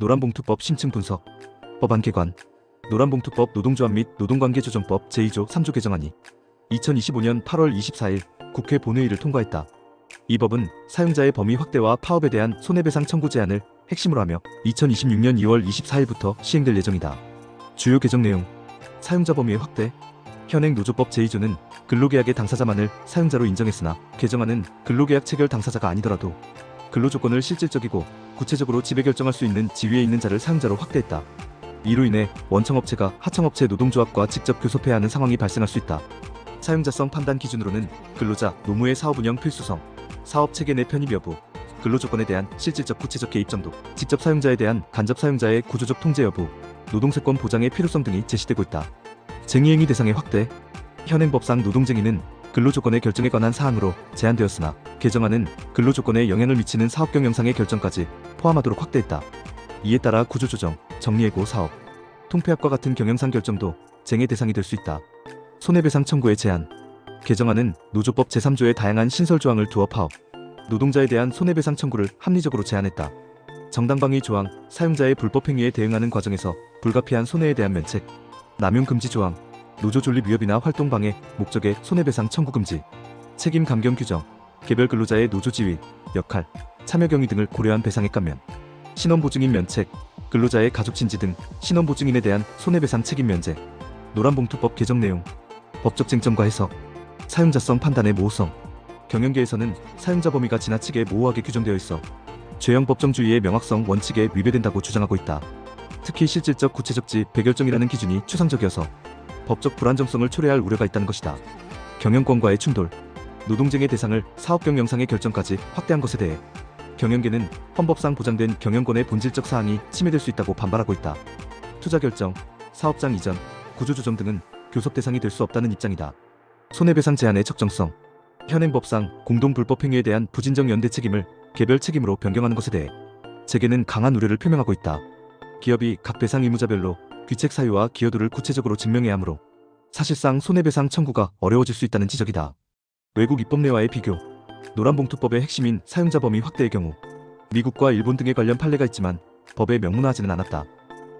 노란봉투법 심층 분석. 법안 개관. 노란봉투법 노동조합 및 노동관계조정법 제2조 3조 개정안이 2025년 8월 24일 국회 본회의를 통과했다. 이 법은 사용자의 범위 확대와 파업에 대한 손해배상 청구 제한을 핵심으로 하며 2026년 2월 24일부터 시행될 예정이다. 주요 개정 내용. 사용자 범위의 확대. 현행 노조법 제2조는 근로계약의 당사자만을 사용자로 인정했으나 개정안은 근로계약 체결 당사자가 아니더라도 근로조건을 실질적이고 구체적으로 지배결정할 수 있는 지위에 있는 자를 사용자로 확대했다. 이로 인해 원청업체가 하청업체 노동조합과 직접 교섭해야 하는 상황이 발생할 수 있다. 사용자성 판단 기준으로는 근로자, 노무의 사업운영 필수성, 사업체계 내 편입 여부, 근로조건에 대한 실질적 구체적 개입 정도, 직접 사용자에 대한 간접 사용자의 구조적 통제 여부, 노동세권 보장의 필요성 등이 제시되고 있다. 쟁의행위 대상의 확대. 현행 법상 노동쟁의는 근로조건의 결정에 관한 사항으로 제한되었으나 개정안은 근로조건에 영향을 미치는 사업경영상의 결정까지 포함하도록 확대했다. 이에 따라 구조조정, 정리해고 사업, 통폐합과 같은 경영상 결정도 쟁의 대상이 될 수 있다. 손해배상 청구의 제한. 개정안은 노조법 제3조의 다양한 신설조항을 두어 파업, 노동자에 대한 손해배상 청구를 합리적으로 제한했다. 정당방위 조항, 사용자의 불법행위에 대응하는 과정에서 불가피한 손해에 대한 면책, 남용 금지 조항, 노조 존립 위협이나 활동 방해, 목적의 손해배상 청구 금지, 책임 감경 규정, 개별 근로자의 노조 지위, 역할, 참여 경위 등을 고려한 배상액 감면, 신원보증인 면책, 근로자의 가족 친지 등 신원보증인에 대한 손해배상 책임 면제. 노란봉투법 개정 내용. 법적 쟁점과 해석. 사용자성 판단의 모호성. 경영계에서는 사용자 범위가 지나치게 모호하게 규정되어 있어 죄형 법정주의의 명확성 원칙에 위배된다고 주장하고 있다. 특히 실질적 구체적지 배결정이라는 기준이 추상적이어서 법적 불안정성을 초래할 우려가 있다는 것이다. 경영권과의 충돌. 노동쟁의 대상을 사업경영상의 결정까지 확대한 것에 대해 경영계는 헌법상 보장된 경영권의 본질적 사항이 침해될 수 있다고 반발하고 있다. 투자결정, 사업장 이전, 구조조정 등은 교섭 대상이 될 수 없다는 입장이다. 손해배상 제한의 적정성. 현행 법상 공동불법행위에 대한 부진정 연대 책임을 개별 책임으로 변경하는 것에 대해 재계는 강한 우려를 표명하고 있다. 기업이 각 배상 의무자별로 귀책 사유와 기여도를 구체적으로 증명해야 하므로 사실상 손해배상 청구가 어려워질 수 있다는 지적이다. 외국 입법 내와의 비교. 노란봉투법의 핵심인 사용자 범위 확대의 경우 미국과 일본 등의 관련 판례가 있지만 법에 명문화하지는 않았다.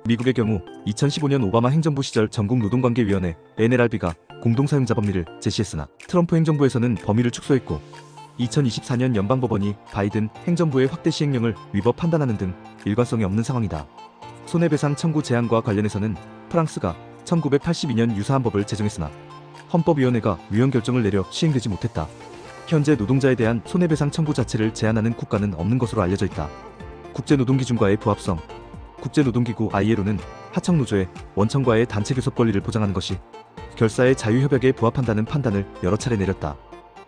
미국의 경우 2015년 오바마 행정부 시절 전국노동관계위원회 NLRB가 공동사용자 범위를 제시했으나 트럼프 행정부에서는 범위를 축소했고 2024년 연방법원이 바이든 행정부의 확대 시행령을 위법 판단하는 등 일관성이 없는 상황이다. 손해배상 청구 제한과 관련해서는 프랑스가 1982년 유사한 법을 제정했으나 헌법위원회가 위헌 결정을 내려 시행되지 못했다. 현재 노동자에 대한 손해배상 청구 자체를 제한하는 국가는 없는 것으로 알려져 있다. 국제노동기준과의 부합성. 국제노동기구 ILO는 하청노조의 원청과의 단체 교섭 권리를 보장하는 것이 결사의 자유협약에 부합한다는 판단을 여러 차례 내렸다.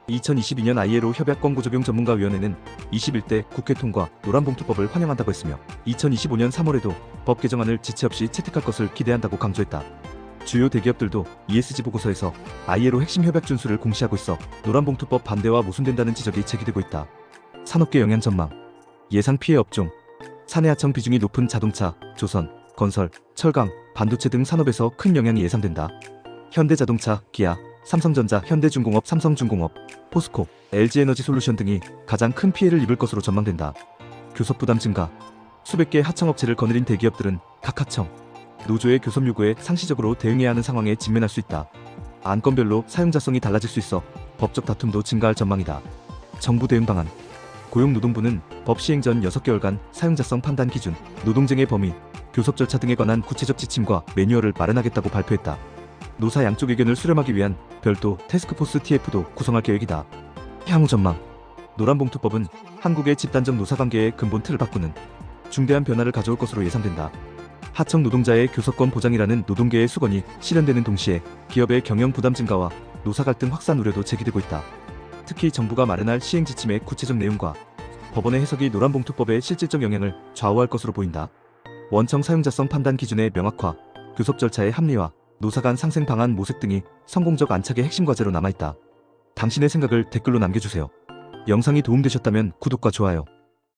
2022년 ILO 협약권고 적용 전문가위원회는 21대 국회 통과 노란봉투법을 환영한다고 했으며 2025년 3월에도 법 개정안을 지체 없이 채택할 것을 기대한다고 강조했다. 주요 대기업들도 ESG 보고서에서 ILO 핵심 협약 준수를 공시하고 있어 노란봉투법 반대와 모순된다는 지적이 제기되고 있다. 산업계 영향 전망. 예상 피해 업종. 사내하청 비중이 높은 자동차, 조선, 건설, 철강, 반도체 등 산업에서 큰 영향이 예상된다. 현대자동차, 기아, 삼성전자, 현대중공업, 삼성중공업, 포스코, LG에너지솔루션 등이 가장 큰 피해를 입을 것으로 전망된다. 교섭 부담 증가. 수백 개의 하청업체를 거느린 대기업들은 각 하청, 노조의 교섭 요구에 상시적으로 대응해야 하는 상황에 직면할 수 있다. 안건별로 사용자성이 달라질 수 있어 법적 다툼도 증가할 전망이다. 정부 대응 방안. 고용노동부는 법 시행 전 6개월간 사용자성 판단 기준, 노동쟁의 범위, 교섭 절차 등에 관한 구체적 지침과 매뉴얼을 마련하겠다고 발표했다. 노사 양쪽 의견을 수렴하기 위한 별도 태스크포스 TF도 구성할 계획이다. 향후 전망. 노란봉투법은 한국의 집단적 노사관계의 근본 틀을 바꾸는 중대한 변화를 가져올 것으로 예상된다. 하청 노동자의 교섭권 보장이라는 노동계의 수건이 실현되는 동시에 기업의 경영 부담 증가와 노사 갈등 확산 우려도 제기되고 있다. 특히 정부가 마련할 시행 지침의 구체적 내용과 법원의 해석이 노란봉투법의 실질적 영향을 좌우할 것으로 보인다. 원청 사용자성 판단 기준의 명확화, 교섭 절차의 합리화, 노사 간 상생 방안 모색 등이 성공적 안착의 핵심 과제로 남아있다. 당신의 생각을 댓글로 남겨주세요. 영상이 도움되셨다면 구독과 좋아요,